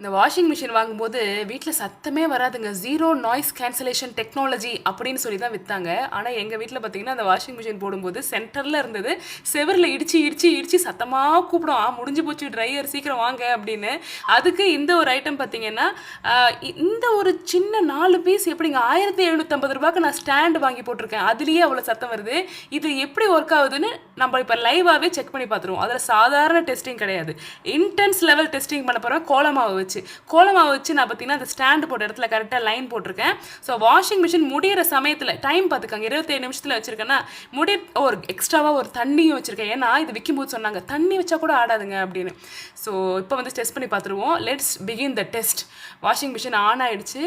இந்த washing machine வாங்கும்போது வீட்டில் சத்தமே வராதுங்க. ஜீரோ நாய்ஸ் கேன்சலேஷன் டெக்னாலஜி அப்படின்னு சொல்லி தான் வித்தாங்க. ஆனால் எங்கள் வீட்டில் பார்த்தீங்கன்னா, அந்த வாஷிங் மிஷின் போடும்போது சென்டரில் இருந்தது. செவரில் இடிச்சு இடிச்சு இடிச்சு சத்தமாக கூப்பிடும், முடிஞ்சு போச்சு ட்ரையர் சீக்கிரம் வாங்க அப்படின்னு. அதுக்கு இந்த ஒரு ஐட்டம் பார்த்தீங்கன்னா, இந்த ஒரு சின்ன 4 பீஸ் எப்படிங்க 1750 ரூபாய்க்கு நான் ஸ்டாண்டு வாங்கி போட்டிருக்கேன். அதுலேயே அவ்வளோ சத்தம் வருது. இது எப்படி ஒர்க் ஆகுதுன்னு நம்ம இப்போ லைவாகவே செக் பண்ணி பார்த்துருவோம். அதில் சாதாரண டெஸ்டிங் கிடையாது, இன்டென்ஸ் லெவல் டெஸ்டிங் பண்ண போகிறோம். கோலமாவை வச்சு நான் பார்த்தீங்கன்னா அந்த ஸ்டாண்டு போட்ட இடத்துல கரெக்டாக லைன் போட்டிருக்கேன். ஸோ வாஷிங் மிஷின் முடிகிற சமயத்தில் டைம் பார்த்துக்கோங்க, 27 நிமிஷத்தில் வச்சுருக்கேன்னா ஒரு எக்ஸ்ட்ராவாக ஒரு தண்ணியும் வச்சுருக்கேன். ஏன்னா இது விற்கும்போது சொன்னாங்க தண்ணி வச்சா கூட ஆடாதுங்க அப்படின்னு. ஸோ இப்போ வந்து டெஸ்ட் பண்ணி பார்த்துருவோம். Let's begin the test. Washing machine on ஆகிடுச்சு.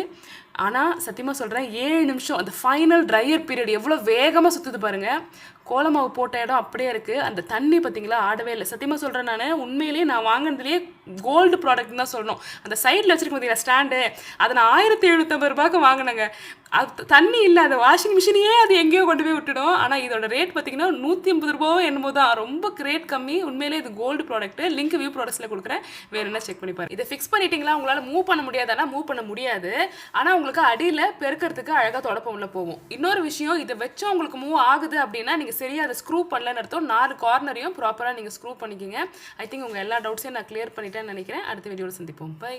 ஆனால் சத்தியமாக சொல்கிறேன், 7 நிமிஷம் அந்த ஃபைனல் ட்ரையர் பீரியட் எவ்வளோ வேகமாக சுற்றுது பாருங்கள். கோலமாவு போட்ட இடம் அப்படியே இருக்குது. அந்த தண்ணி பார்த்தீங்களா ஆடவே இல்லை. சத்தியமாக சொல்கிறேன், நான் உண்மையிலேயே நான் வாங்கினதுலேயே கோல்டு ப்ராடக்ட்னு தான் சொல்லணும். அந்த சைடில் வச்சுருக்க பார்த்தீங்களா ஸ்டாண்டு, அதை நான் 1750 ரூபாய்க்கு வாங்கினேங்க. அது தண்ணி இல்லை, அந்த வாஷிங் மிஷினையே அது எங்கேயோ கொண்டு போய் விட்டுடும். ஆனால் இதோட ரேட் பார்த்தீங்கன்னா 150 ரூபாவோ என்னமோ தான். ரொம்ப ரேட் கம்மி. உண்மையிலே இது கோல்டு ப்ராடக்ட். லிங்க் வியூ ப்ராடக்ட்ஸில் கொடுக்குறேன், வேறு என்ன செக் பண்ணி பாருங்க. இதை ஃபிக்ஸ் பண்ணிட்டீங்களா, உங்களால் மூவ் பண்ண முடியாதானா? மூவ் பண்ண முடியாது. ஆனால் உங்களுக்கு அடியில் பெருக்கிறதுக்கு அழகாக தொடப்பம்ல போகும். இன்னொரு விஷயம், இதை வச்சு உங்களுக்கு மூவ் ஆகுது அப்படின்னா நீங்கள் சரியாக அதை ஸ்க்ரூ பண்ணலன்னு அர்த்தம். 4 கார்னரையும் ப்ராப்பராக நீங்கள் ஸ்க்ரூ பண்ணிக்கிங்க. ஐ திங்க் உங்கள் எல்லா டவுட்ஸையும் நான் கிளியர் பண்ணிட்டேன்னு நினைக்கிறேன். அடுத்த வீடியோவில் சந்திப்போம். பை.